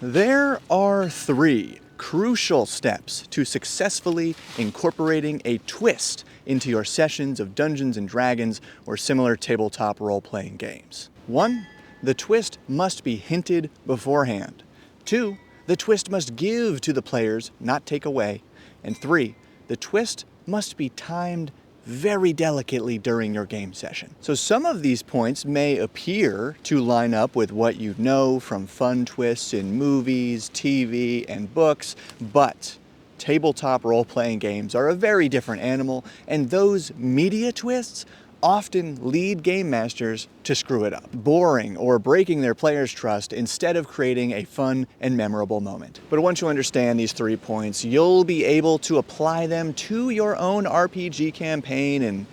There are 3 crucial steps to successfully incorporating a twist into your sessions of Dungeons & Dragons or similar tabletop role-playing games. 1. The twist must be hinted beforehand. 2. The twist must give to the players, not take away. And 3. The twist must be timed very delicately during your game session. So some of these points may appear to line up with what you know from fun twists in movies, TV, and books, but tabletop role-playing games are a very different animal, and those media twists often lead game masters to screw it up, boring or breaking their players' trust instead of creating a fun and memorable moment. But once you understand these 3 points, you'll be able to apply them to your own RPG campaign and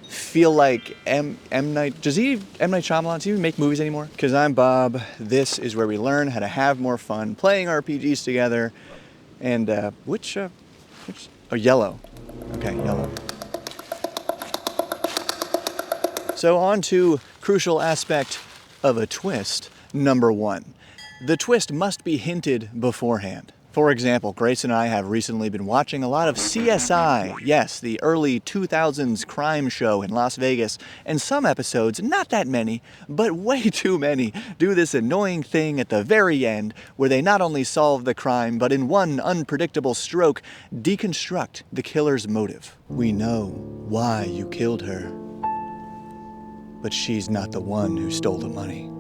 feel like M. Night Shyamalan, does he even make movies anymore? Because I'm Bob, this is where we learn how to have more fun playing RPGs together. And yellow. Okay, yellow. So on to crucial aspect of a twist, number 1. The twist must be hinted beforehand. For example, Grace and I have recently been watching a lot of CSI, yes, the early 2000s crime show in Las Vegas, and some episodes, not that many, but way too many, do this annoying thing at the very end where they not only solve the crime, but in one unpredictable stroke, deconstruct the killer's motive. We know why you killed her, but she's not the one who stole the money.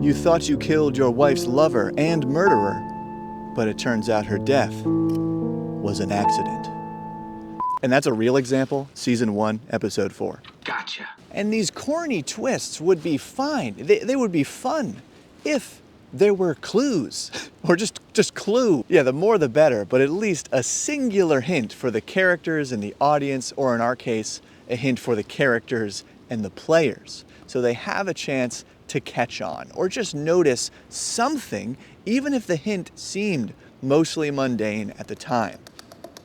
You thought you killed your wife's lover and murderer, but it turns out her death was an accident. And that's a real example, Season 1, Episode 4. Gotcha. And these corny twists would be fine. They would be fun if there were clues, or just clue. Yeah, the more the better, but at least a singular hint for the characters and the audience, or in our case, a hint for the characters and the players, so they have a chance to catch on, or just notice something, even if the hint seemed mostly mundane at the time.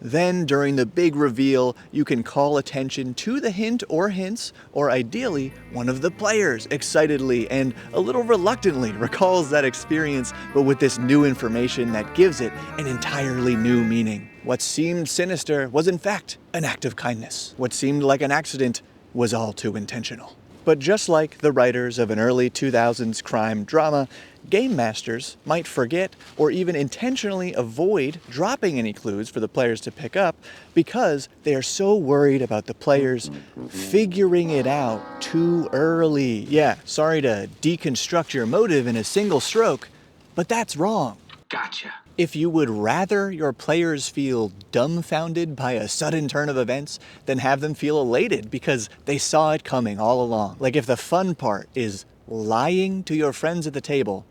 Then, during the big reveal, you can call attention to the hint or hints, or ideally, one of the players excitedly and a little reluctantly recalls that experience, but with this new information that gives it an entirely new meaning. What seemed sinister was in fact an act of kindness. What seemed like an accident was all too intentional. But just like the writers of an early 2000s crime drama, game masters might forget or even intentionally avoid dropping any clues for the players to pick up because they are so worried about the players figuring it out too early. Yeah, sorry to deconstruct your motive in a single stroke, but that's wrong. Gotcha. If you would rather your players feel dumbfounded by a sudden turn of events than have them feel elated because they saw it coming all along. Like if the fun part is lying to your friends at the table,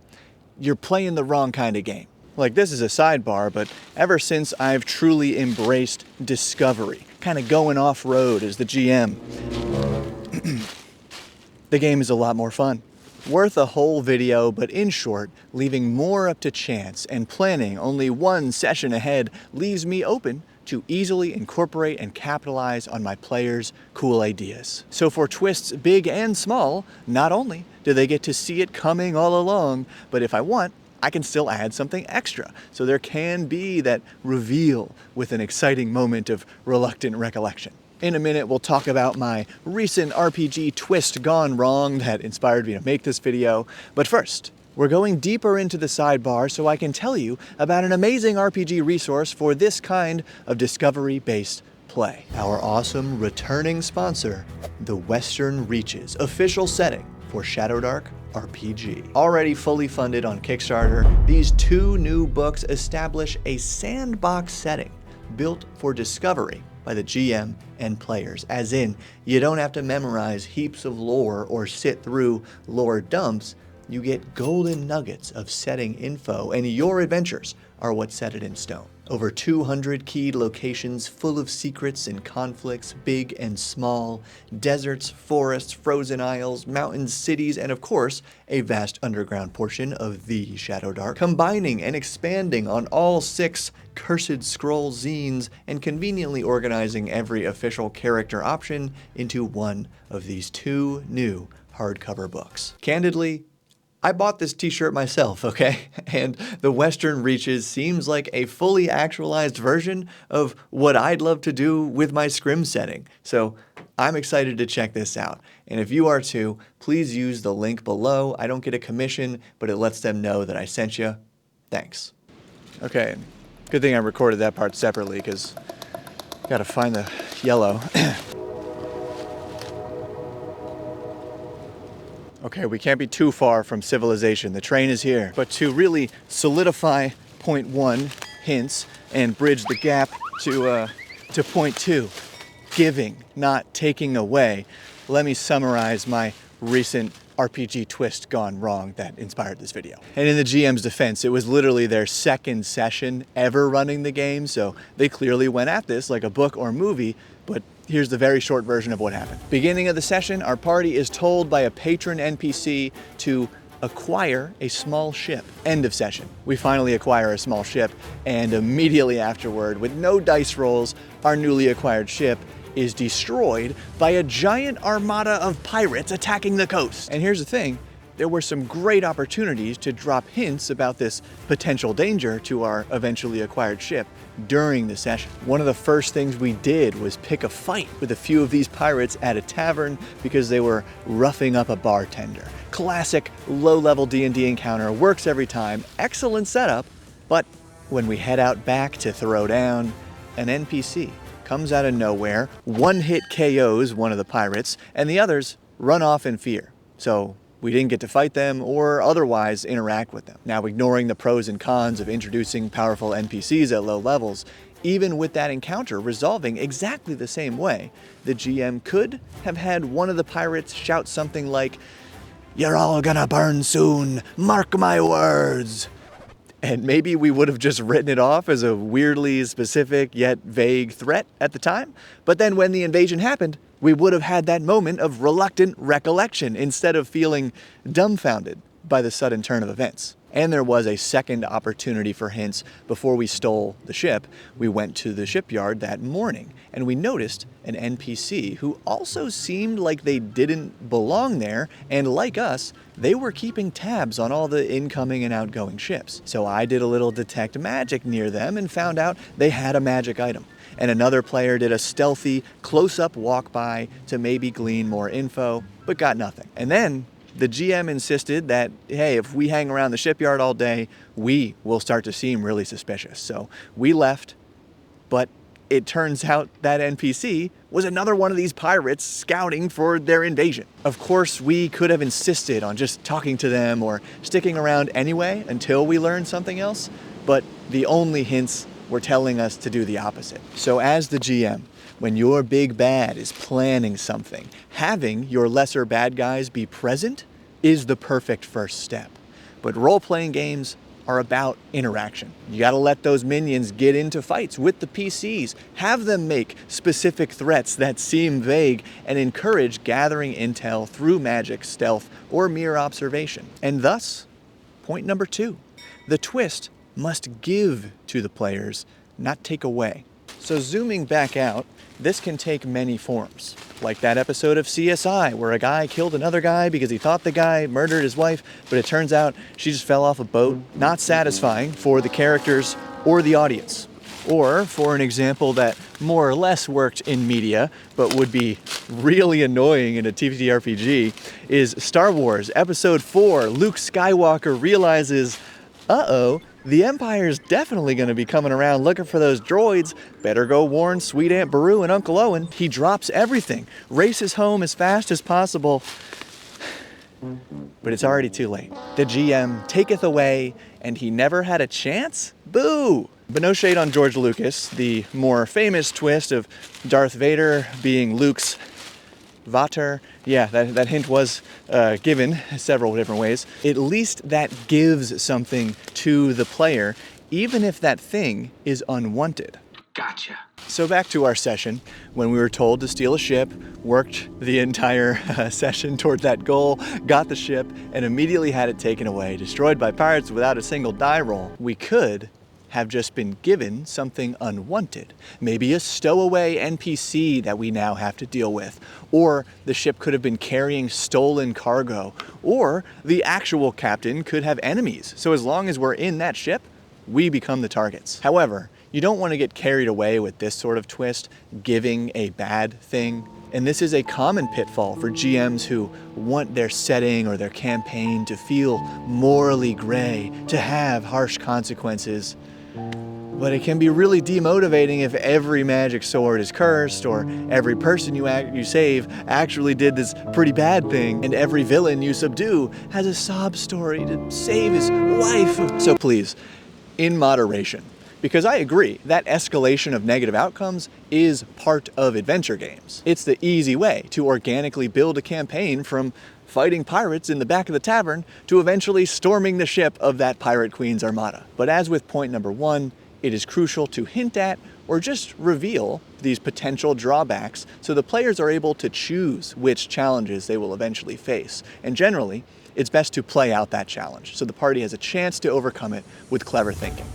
you're playing the wrong kind of game. Like this is a sidebar, but ever since I've truly embraced discovery, kind of going off-road as the GM, the game is a lot more fun. Worth a whole video, but in short, leaving more up to chance and planning only one session ahead leaves me open to easily incorporate and capitalize on my players' cool ideas. So for twists big and small, not only do they get to see it coming all along, but if I want, I can still add something extra. So there can be that reveal with an exciting moment of reluctant recollection. In a minute, we'll talk about my recent RPG twist gone wrong that inspired me to make this video. But first, we're going deeper into the sidebar so I can tell you about an amazing RPG resource for this kind of discovery-based play. Our awesome returning sponsor, the Western Reaches official setting for Shadowdark RPG. Already fully funded on Kickstarter, these 2 new books establish a sandbox setting built for discovery by the GM and players, as in, you don't have to memorize heaps of lore or sit through lore dumps. You get golden nuggets of setting info, and your adventures are what set it in stone. Over 200 keyed locations full of secrets and conflicts, big and small, deserts, forests, frozen isles, mountains, cities, and of course, a vast underground portion of the Shadowdark, combining and expanding on all 6 Cursed Scroll zines and conveniently organizing every official character option into one of these 2 new hardcover books. Candidly, I bought this t-shirt myself, okay? And the Western Reaches seems like a fully actualized version of what I'd love to do with my scrim setting. So I'm excited to check this out. And if you are too, please use the link below. I don't get a commission, but it lets them know that I sent you. Thanks. Okay, good thing I recorded that part separately because I gotta find the yellow. Okay, we can't be too far from civilization. The train is here. But to really solidify point 1 hints and bridge the gap to point 2, giving, not taking away, let me summarize my recent RPG twist gone wrong that inspired this video. And in the GM's defense, it was literally their second session ever running the game, so they clearly went at this like a book or movie, but here's the very short version of what happened. Beginning of the session, our party is told by a patron NPC to acquire a small ship. End of session. We finally acquire a small ship, and immediately afterward, with no dice rolls, our newly acquired ship is destroyed by a giant armada of pirates attacking the coast. And here's the thing, there were some great opportunities to drop hints about this potential danger to our eventually acquired ship during the session. One of the first things we did was pick a fight with a few of these pirates at a tavern because they were roughing up a bartender. Classic low-level D&D encounter, works every time, excellent setup, but when we head out back to throw down, an NPC comes out of nowhere, one-hit KOs one of the pirates, and the others run off in fear. So we didn't get to fight them or otherwise interact with them. Now, ignoring the pros and cons of introducing powerful NPCs at low levels, even with that encounter resolving exactly the same way, the GM could have had one of the pirates shout something like, "You're all gonna burn soon, mark my words." And maybe we would have just written it off as a weirdly specific yet vague threat at the time. But then when the invasion happened, we would have had that moment of reluctant recollection instead of feeling dumbfounded by the sudden turn of events. And there was a second opportunity for hints before we stole the ship. We went to the shipyard that morning and we noticed an NPC who also seemed like they didn't belong there, and like us, they were keeping tabs on all the incoming and outgoing ships. So I did a little detect magic near them and found out they had a magic item. And another player did a stealthy close-up walk by to maybe glean more info, but got nothing. And then the GM insisted that, hey, if we hang around the shipyard all day, we will start to seem really suspicious. So we left, but it turns out that NPC was another one of these pirates scouting for their invasion. Of course, we could have insisted on just talking to them or sticking around anyway until we learned something else, but the only hints were telling us to do the opposite. So as the GM, when your big bad is planning something, having your lesser bad guys be present is the perfect first step. But role-playing games are about interaction. You gotta let those minions get into fights with the PCs, have them make specific threats that seem vague, and encourage gathering intel through magic, stealth, or mere observation. And thus, point number 2, the twist must give to the players, not take away. So zooming back out, this can take many forms. Like that episode of CSI where a guy killed another guy because he thought the guy murdered his wife, but it turns out she just fell off a boat. Not satisfying for the characters or the audience. Or for an example that more or less worked in media, but would be really annoying in a TTRPG, is Star Wars Episode 4. Luke Skywalker realizes, uh-oh, the Empire's definitely going to be coming around looking for those droids. Better go warn Sweet Aunt Beru and Uncle Owen. He drops everything, races home as fast as possible, but it's already too late. The GM taketh away, and he never had a chance? Boo! But no shade on George Lucas. The more famous twist of Darth Vader being Luke's Vater, yeah, that hint was given several different ways. At least that gives something to the player, even if that thing is unwanted. Gotcha. So back to our session, when we were told to steal a ship, worked the entire session toward that goal, got the ship, and immediately had it taken away, destroyed by pirates without a single die roll. We could have just been given something unwanted. Maybe a stowaway NPC that we now have to deal with, or the ship could have been carrying stolen cargo, or the actual captain could have enemies. So as long as we're in that ship, we become the targets. However, you don't want to get carried away with this sort of twist, giving a bad thing. And this is a common pitfall for GMs who want their setting or their campaign to feel morally gray, to have harsh consequences. But it can be really demotivating if every magic sword is cursed, or every person you save actually did this pretty bad thing, and every villain you subdue has a sob story to save his wife. So please, in moderation. Because I agree, that escalation of negative outcomes is part of adventure games. It's the easy way to organically build a campaign from fighting pirates in the back of the tavern to eventually storming the ship of that pirate queen's armada. But as with point number 1, it is crucial to hint at or just reveal these potential drawbacks so the players are able to choose which challenges they will eventually face. And generally, it's best to play out that challenge so the party has a chance to overcome it with clever thinking.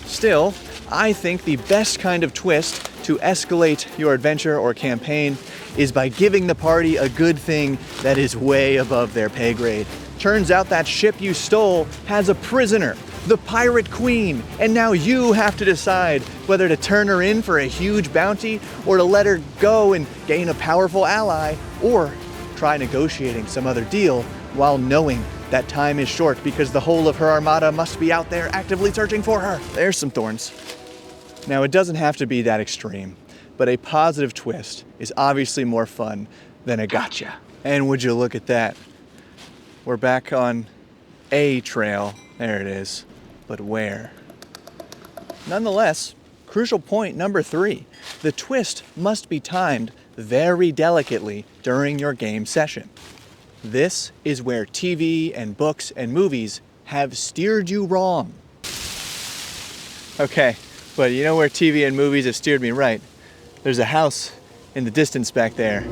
Still, I think the best kind of twist to escalate your adventure or campaign is by giving the party a good thing that is way above their pay grade. Turns out that ship you stole has a prisoner, the Pirate Queen, and now you have to decide whether to turn her in for a huge bounty or to let her go and gain a powerful ally, or try negotiating some other deal while knowing that time is short because the whole of her armada must be out there actively searching for her. There's some thorns. Now, it doesn't have to be that extreme, but a positive twist is obviously more fun than a gotcha. And would you look at that? We're back on a trail. There it is. But where? Nonetheless, crucial point number 3. The twist must be timed very delicately during your game session. This is where TV and books and movies have steered you wrong. Okay, but you know where TV and movies have steered me right? There's a house in the distance back there,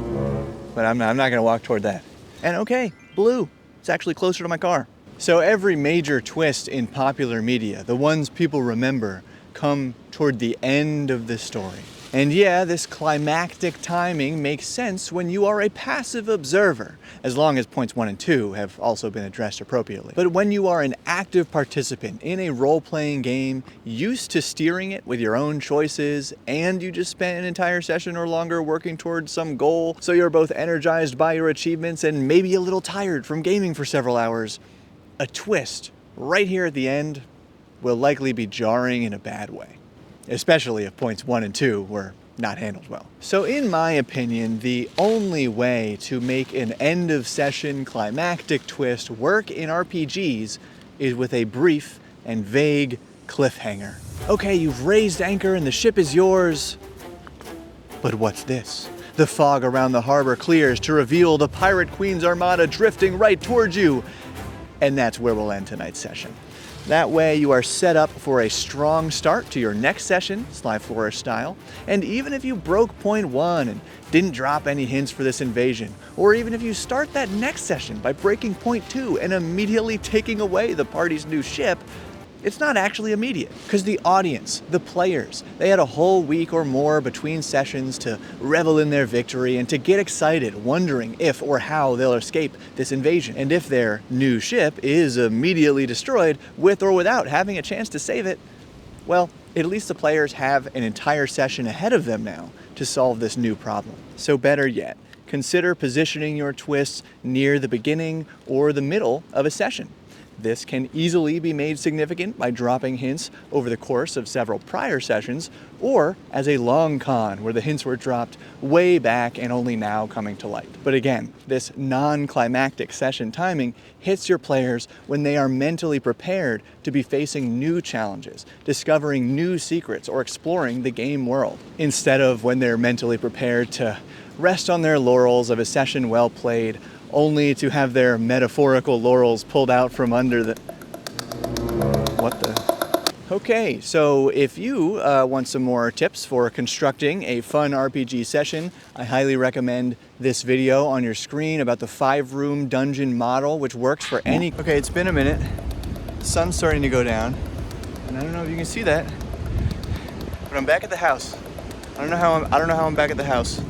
but I'm not gonna walk toward that. And okay, blue, it's actually closer to my car. So every major twist in popular media, the ones people remember, come toward the end of the story. And yeah, this climactic timing makes sense when you are a passive observer, as long as points 1 and 2 have also been addressed appropriately. But when you are an active participant in a role-playing game, used to steering it with your own choices, and you just spent an entire session or longer working towards some goal, so you're both energized by your achievements and maybe a little tired from gaming for several hours, a twist right here at the end will likely be jarring in a bad way. Especially if points 1 and 2 were not handled well. So in my opinion, the only way to make an end of session climactic twist work in RPGs is with a brief and vague cliffhanger. Okay, you've raised anchor and the ship is yours, but what's this? The fog around the harbor clears to reveal the Pirate Queen's armada drifting right towards you. And that's where we'll end tonight's session. That way you are set up for a strong start to your next session, Sly Flourish style, and even if you broke point 1 and didn't drop any hints for this invasion, or even if you start that next session by breaking point 2 and immediately taking away the party's new ship, it's not actually immediate, because the audience, the players, they had a whole week or more between sessions to revel in their victory and to get excited, wondering if or how they'll escape this invasion. And if their new ship is immediately destroyed, with or without having a chance to save it, well, at least the players have an entire session ahead of them now to solve this new problem. So better yet, consider positioning your twists near the beginning or the middle of a session. This can easily be made significant by dropping hints over the course of several prior sessions, or as a long con where the hints were dropped way back and only now coming to light. But again, this non-climactic session timing hits your players when they are mentally prepared to be facing new challenges, discovering new secrets, or exploring the game world, instead of when they're mentally prepared to rest on their laurels of a session well played, only to have their metaphorical laurels pulled out from under the... What the... Okay, so if you want some more tips for constructing a fun RPG session, I highly recommend this video on your screen about the 5-room dungeon model, which works for any... Okay, it's been a minute. The sun's starting to go down. And I don't know if you can see that, but I'm back at the house. I don't know how I'm back at the house.